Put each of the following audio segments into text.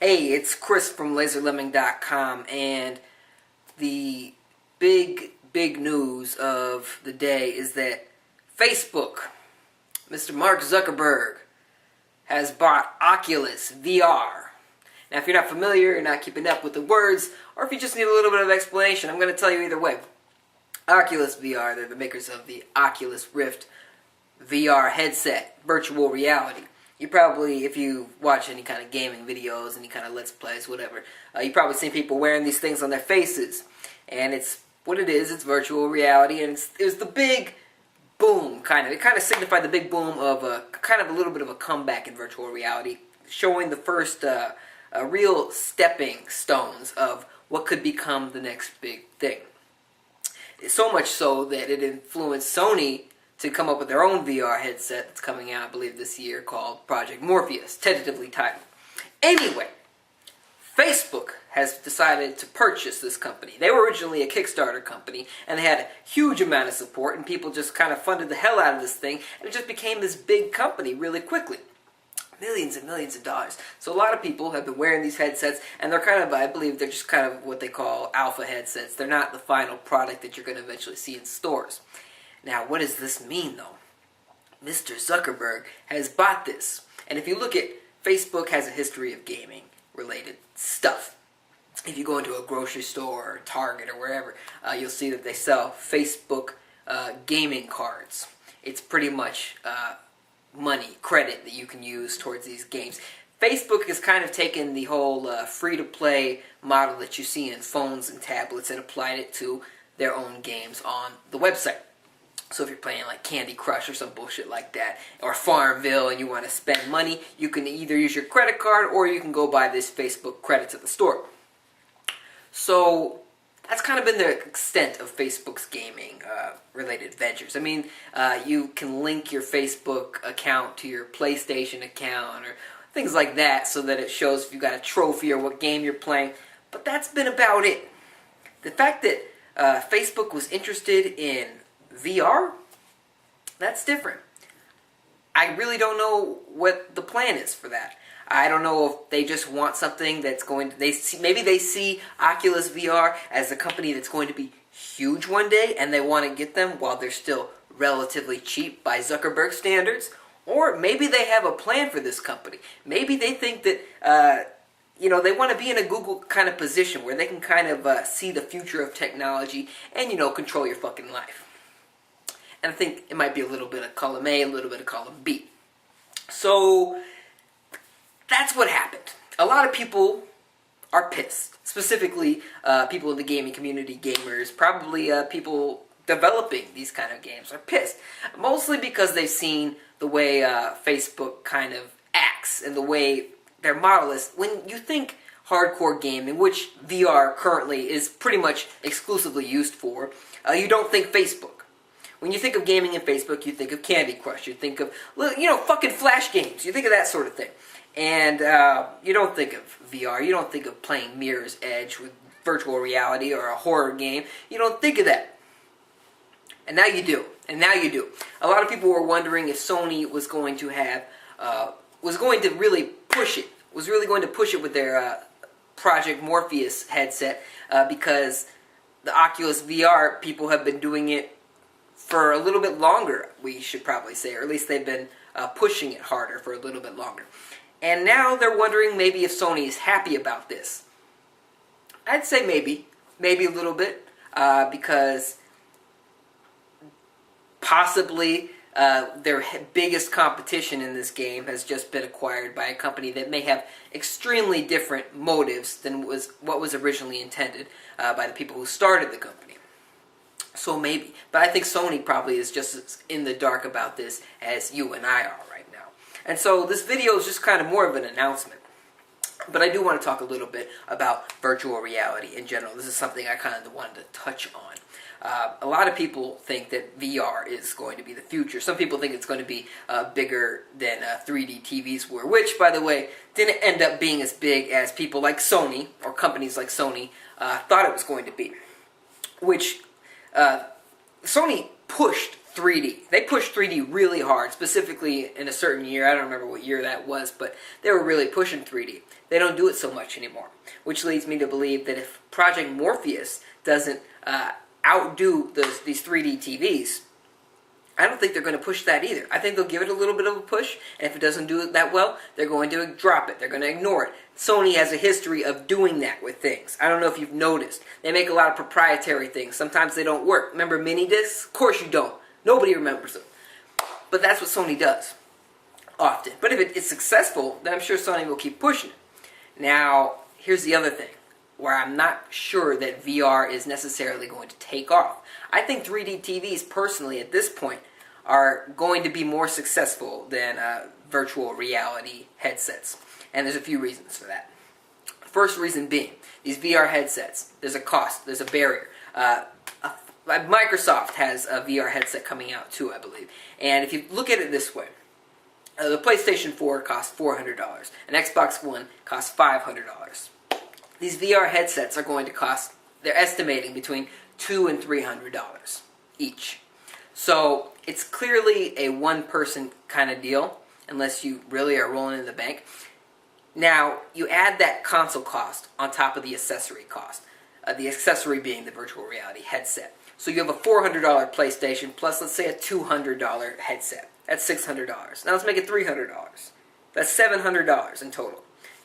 Hey, it's Chris from LaserLemming.com, and the big news of the day is that Facebook, Mr. Mark Zuckerberg, has bought Oculus VR. Now, if you're not familiar, you're not keeping up with the words, or if you just need a little bit of explanation, I'm going to tell you either way. Oculus VR, they're the makers of the Oculus Rift VR headset, virtual reality. You probably, if you watch any kind of gaming videos, any kind of Let's Plays, whatever, you've probably seen people wearing these things on their faces. And it's what it is, it's virtual reality, and it was the big boom, kind of. It kind of signified the big boom of a little bit of a comeback in virtual reality, showing the first real stepping stones of what could become the next big thing. So much so that it influenced Sony to come up with their own VR headset that's coming out, I believe, this year, called Project Morpheus, tentatively titled. Anyway, Facebook has decided to purchase this company. They were originally a Kickstarter company, and they had a huge amount of support, and people just kind of funded the hell out of this thing, and it just became this big company really quickly. Millions and millions of dollars. So a lot of people have been wearing these headsets, and they're kind of, I believe, they're just kind of what they call alpha headsets. They're not the final product that you're going to eventually see in stores. Now, what does this mean, though? Mr. Zuckerberg has bought this. And if you look at, Facebook has a history of gaming-related stuff. If you go into a grocery store or Target or wherever, you'll see that they sell Facebook gaming cards. It's pretty much money, credit that you can use towards these games. Facebook has kind of taken the whole free-to-play model that you see in phones and tablets and applied it to their own games on the website. So if you're playing like Candy Crush or some bullshit like that, or Farmville, and you want to spend money, you can either use your credit card or you can go buy this Facebook credits at the store. So that's kind of been the extent of Facebook's gaming related ventures. I mean, you can link your Facebook account to your PlayStation account or things like that so that it shows if you got a trophy or what game you're playing. But that's been about it. The fact that Facebook was interested in VR, that's different. I really don't know what the plan is for that. I don't know if they just want something that's going to, maybe they see Oculus VR as a company that's going to be huge one day and they want to get them while they're still relatively cheap by Zuckerberg standards. Or maybe they have a plan for this company. Maybe they think that, they want to be in a Google kind of position where they can kind of see the future of technology and, control your fucking life. And I think it might be a little bit of column A, a little bit of column B. So that's what happened. A lot of people are pissed. Specifically, people in the gaming community, gamers, probably people developing these kind of games are pissed. Mostly because they've seen the way Facebook kind of acts and the way their model is. When you think hardcore gaming, which VR currently is pretty much exclusively used for, you don't think Facebook. When you think of gaming and Facebook, you think of Candy Crush. You think of, fucking Flash games. You think of that sort of thing. And you don't think of VR. You don't think of playing Mirror's Edge with virtual reality or a horror game. You don't think of that. And now you do. And now you do. A lot of people were wondering if Sony was going to have, was going to really push it. Was really going to push it with their Project Morpheus headset because the Oculus VR people have been doing it for a little bit longer, we should probably say, or at least they've been pushing it harder for a little bit longer. And now they're wondering maybe if Sony is happy about this. I'd say maybe a little bit, because possibly their biggest competition in this game has just been acquired by a company that may have extremely different motives than what was originally intended by the people who started the company. So maybe. But I think Sony probably is just as in the dark about this as you and I are right now. And so this video is just kind of more of an announcement. But I do want to talk a little bit about virtual reality in general. This is something I kind of wanted to touch on. A lot of people think that VR is going to be the future. Some people think it's going to be bigger than 3D TVs were, which, by the way, didn't end up being as big as people like Sony, or companies like Sony, thought it was going to be. Which Sony pushed 3D. They pushed 3D really hard, specifically in a certain year. I don't remember what year that was, but they were really pushing 3D. They don't do it so much anymore, which leads me to believe that if Project Morpheus doesn't outdo these 3D TVs, I don't think they're going to push that either. I think they'll give it a little bit of a push, and if it doesn't do it that well, they're going to drop it. They're going to ignore it. Sony has a history of doing that with things. I don't know if you've noticed. They make a lot of proprietary things. Sometimes they don't work. Remember mini discs? Of course you don't. Nobody remembers them. But that's what Sony does often. But if it's successful, then I'm sure Sony will keep pushing it. Now, here's the other thing, where I'm not sure that VR is necessarily going to take off. I think 3D TVs, personally, at this point, are going to be more successful than virtual reality headsets. And there's a few reasons for that. First reason being, these VR headsets, there's a cost, there's a barrier. Microsoft has a VR headset coming out too, I believe. And if you look at it this way, the PlayStation 4 costs $400. An Xbox One costs $500. These VR headsets are going to cost, they're estimating, between $200 and $300 each. So it's clearly a one-person kind of deal, unless you really are rolling in the bank. Now, you add that console cost on top of the accessory cost. The accessory being the virtual reality headset. So you have a $400 PlayStation plus, let's say, a $200 headset. That's $600. Now let's make it $300. That's $700 in total.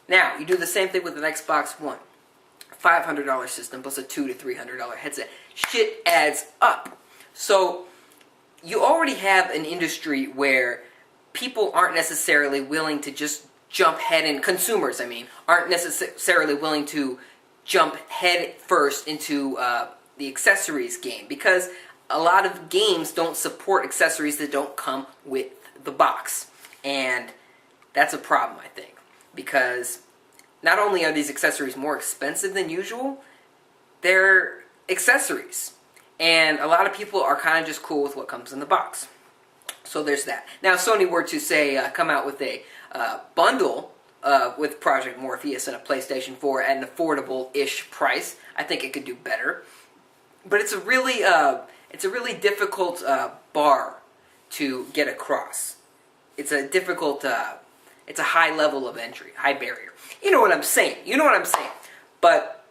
Now, you do the same thing with an Xbox One. $500 system plus a $200 to $300 headset. Shit adds up. So you already have an industry where people aren't necessarily willing to just jump head in, consumers I mean, aren't necessarily willing to jump head first into the accessories game, because a lot of games don't support accessories that don't come with the box. And that's a problem, I think, because not only are these accessories more expensive than usual, they're accessories. And a lot of people are kind of just cool with what comes in the box. So there's that. Now, if Sony were to, say, come out with a bundle with Project Morpheus and a PlayStation 4 at an affordable-ish price, I think it could do better. But it's a really difficult bar to get across. It's a difficult, it's a high level of entry, high barrier. You know what I'm saying. But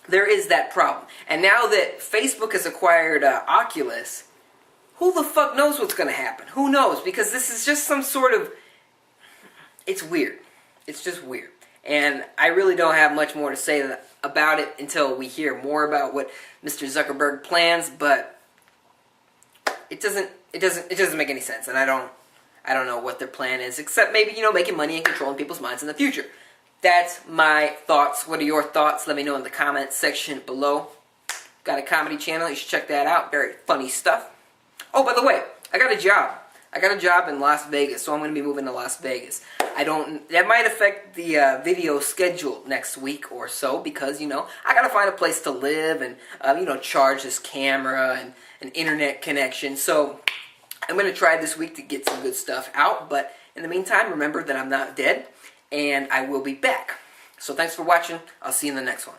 there is that problem. And now that Facebook has acquired Oculus, who the fuck knows what's going to happen? Who knows? Because this is just some sort of... It's weird. It's just weird. And I really don't have much more to say about it until we hear more about what Mr. Zuckerberg plans, but it doesn't make any sense, and I don't know what their plan is, except maybe, making money and controlling people's minds in the future. That's my thoughts. What are your thoughts? Let me know in the comments section below. Got a comedy channel. You should check that out. Very funny stuff. Oh, by the way, I got a job. I got a job in Las Vegas, so I'm going to be moving to Las Vegas. That might affect the video schedule next week or so, because, I got to find a place to live and, charge this camera and an internet connection. So I'm going to try this week to get some good stuff out, but in the meantime, remember that I'm not dead, and I will be back. So thanks for watching. I'll see you in the next one.